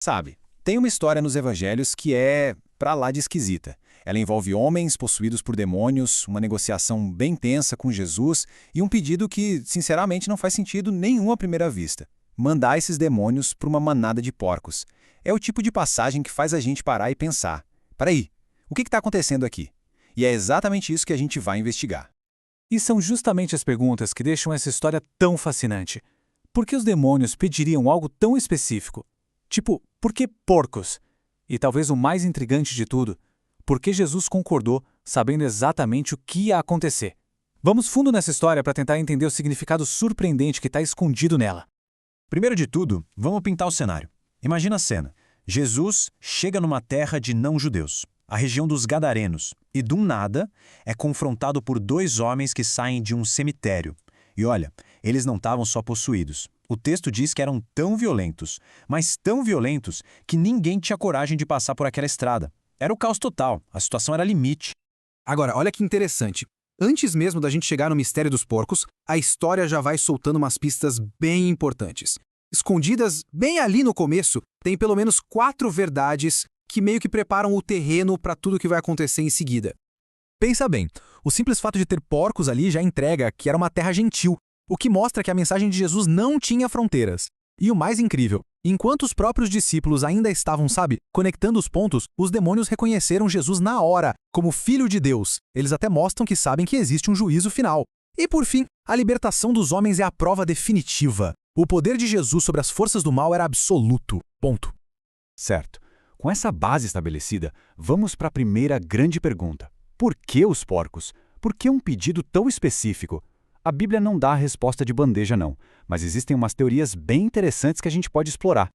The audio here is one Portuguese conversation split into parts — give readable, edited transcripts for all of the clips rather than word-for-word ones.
Sabe, tem uma história nos evangelhos que é pra lá de esquisita. Ela envolve homens possuídos por demônios, uma negociação bem tensa com Jesus e um pedido que, sinceramente, não faz sentido nenhum à primeira vista. Mandar esses demônios para uma manada de porcos. É o tipo de passagem que faz a gente parar e pensar. Peraí, o que está acontecendo aqui? E é exatamente isso que a gente vai investigar. E são justamente as perguntas que deixam essa história tão fascinante. Por que os demônios pediriam algo tão específico? Tipo, por que porcos? E talvez o mais intrigante de tudo, por que Jesus concordou, sabendo exatamente o que ia acontecer? Vamos fundo nessa história para tentar entender o significado surpreendente que está escondido nela. Primeiro de tudo, vamos pintar o cenário. Imagina a cena. Jesus chega numa terra de não-judeus, a região dos Gadarenos, e do nada é confrontado por dois homens que saem de um cemitério. E olha, eles não estavam só possuídos. O texto diz que eram tão violentos, mas tão violentos que ninguém tinha coragem de passar por aquela estrada. Era o caos total, a situação era limite. Agora, olha que interessante. Antes mesmo da gente chegar no mistério dos porcos, a história já vai soltando umas pistas bem importantes. Escondidas bem ali no começo, tem pelo menos 4 verdades que meio que preparam o terreno para tudo o que vai acontecer em seguida. Pensa bem, o simples fato de ter porcos ali já entrega que era uma terra gentil, o que mostra que a mensagem de Jesus não tinha fronteiras. E o mais incrível, enquanto os próprios discípulos ainda estavam, conectando os pontos, os demônios reconheceram Jesus na hora, como Filho de Deus. Eles até mostram que sabem que existe um juízo final. E por fim, a libertação dos homens é a prova definitiva. O poder de Jesus sobre as forças do mal era absoluto. Ponto. Certo. Com essa base estabelecida, vamos para a primeira grande pergunta. Por que os porcos? Por que um pedido tão específico? A Bíblia não dá a resposta de bandeja não, mas existem umas teorias bem interessantes que a gente pode explorar.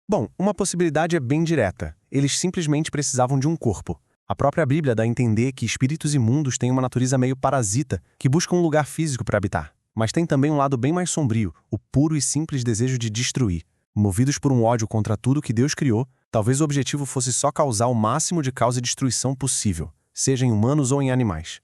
Bom, uma possibilidade é bem direta. Eles simplesmente precisavam de um corpo. A própria Bíblia dá a entender que espíritos imundos têm uma natureza meio parasita, que buscam um lugar físico para habitar. Mas tem também um lado bem mais sombrio, o puro e simples desejo de destruir. Movidos por um ódio contra tudo que Deus criou, talvez o objetivo fosse só causar o máximo de caos e destruição possível, seja em humanos ou em animais.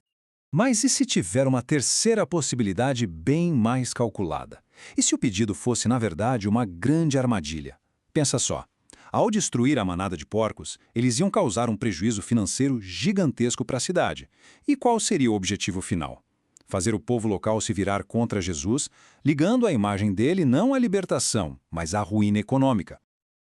Mas e se tiver uma terceira possibilidade bem mais calculada? E se o pedido fosse, na verdade, uma grande armadilha? Pensa só. Ao destruir a manada de porcos, eles iam causar um prejuízo financeiro gigantesco para a cidade. E qual seria o objetivo final? Fazer o povo local se virar contra Jesus, ligando a imagem dele não à libertação, mas à ruína econômica.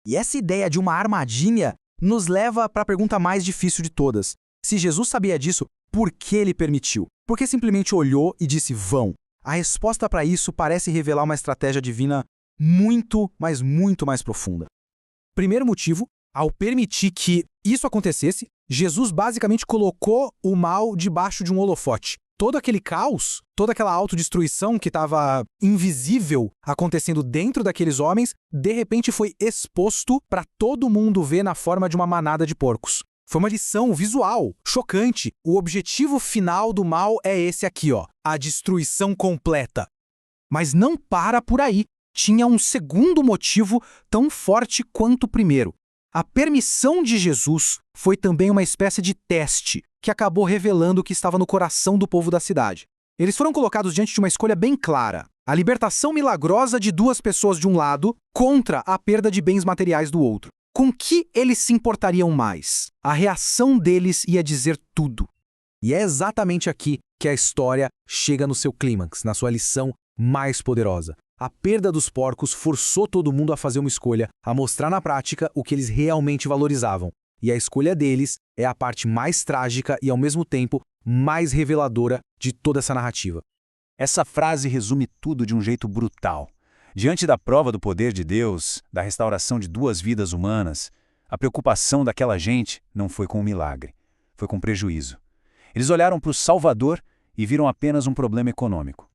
E essa ideia de uma armadilha nos leva para a pergunta mais difícil de todas. Se Jesus sabia disso, por que ele permitiu? Por que simplesmente olhou e disse vão? A resposta para isso parece revelar uma estratégia divina muito, mas muito mais profunda. Primeiro motivo, ao permitir que isso acontecesse, Jesus basicamente colocou o mal debaixo de um holofote. Todo aquele caos, toda aquela autodestruição que estava invisível acontecendo dentro daqueles homens, de repente foi exposto para todo mundo ver na forma de uma manada de porcos. Foi uma lição visual, chocante. O objetivo final do mal é esse aqui, ó, a destruição completa. Mas não para por aí. Tinha um segundo motivo tão forte quanto o primeiro. A permissão de Jesus foi também uma espécie de teste que acabou revelando o que estava no coração do povo da cidade. Eles foram colocados diante de uma escolha bem clara: a libertação milagrosa de 2 pessoas de um lado contra a perda de bens materiais do outro. Com que eles se importariam mais? A reação deles ia dizer tudo. E é exatamente aqui que a história chega no seu clímax, na sua lição mais poderosa. A perda dos porcos forçou todo mundo a fazer uma escolha, a mostrar na prática o que eles realmente valorizavam. E a escolha deles é a parte mais trágica e, ao mesmo tempo, mais reveladora de toda essa narrativa. Essa frase resume tudo de um jeito brutal. Diante da prova do poder de Deus, da restauração de 2 vidas humanas, a preocupação daquela gente não foi com um milagre, foi com prejuízo. Eles olharam para o Salvador e viram apenas um problema econômico.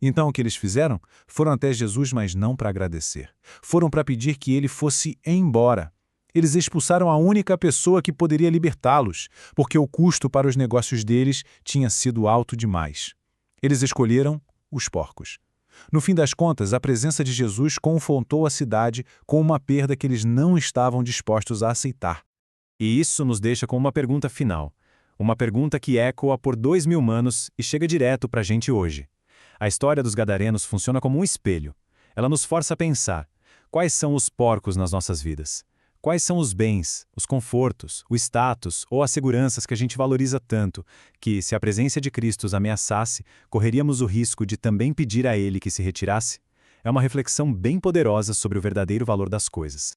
Então o que eles fizeram? Foram até Jesus, mas não para agradecer. Foram para pedir que ele fosse embora. Eles expulsaram a única pessoa que poderia libertá-los, porque o custo para os negócios deles tinha sido alto demais. Eles escolheram os porcos. No fim das contas, a presença de Jesus confrontou a cidade com uma perda que eles não estavam dispostos a aceitar. E isso nos deixa com uma pergunta final. Uma pergunta que ecoa por 2000 anos e chega direto para a gente hoje. A história dos Gadarenos funciona como um espelho. Ela nos força a pensar: quais são os porcos nas nossas vidas? Quais são os bens, os confortos, o status ou as seguranças que a gente valoriza tanto, que, se a presença de Cristo os ameaçasse, correríamos o risco de também pedir a Ele que se retirasse? É uma reflexão bem poderosa sobre o verdadeiro valor das coisas.